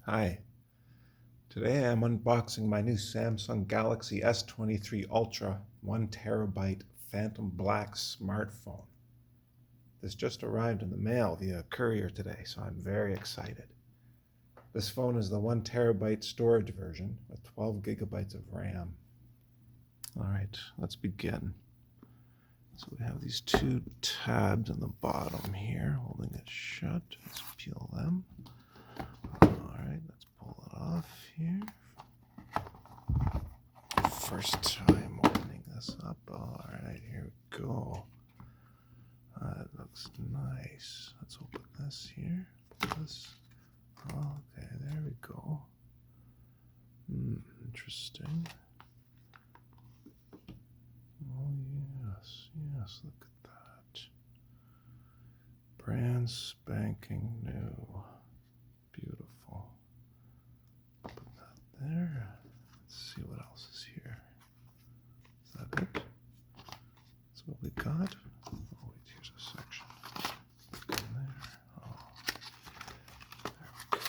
Hi. Today I'm unboxing my new Samsung Galaxy S23 Ultra 1 terabyte Phantom Black smartphone. This just arrived in the mail via courier today, so I'm very excited. This phone is the 1 terabyte storage version with 12 gigabytes of RAM. All right, let's begin. So we have these two tabs on the bottom here, holding it shut. Let's peel them. All right, let's pull it off here. First time opening this up. All right, here we go. That looks nice. Let's open this here. This. Okay, there we go. Interesting. Oh yes, look at that. Brand spanking new. Beautiful. Put that there. Let's see what else is here. Is that it? That's what we got. Oh wait, here's a section. In there. Oh, there we go.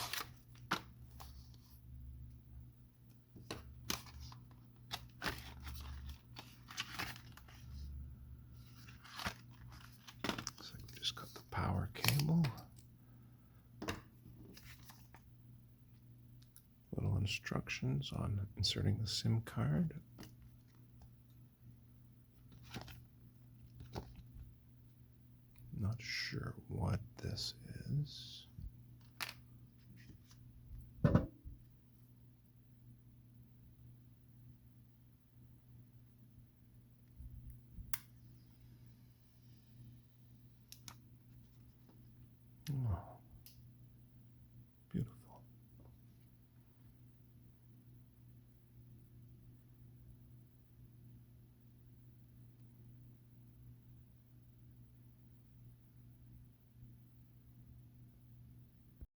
Looks like we just got the power cable. Little instructions on inserting the SIM card. Not sure what this is. Oh.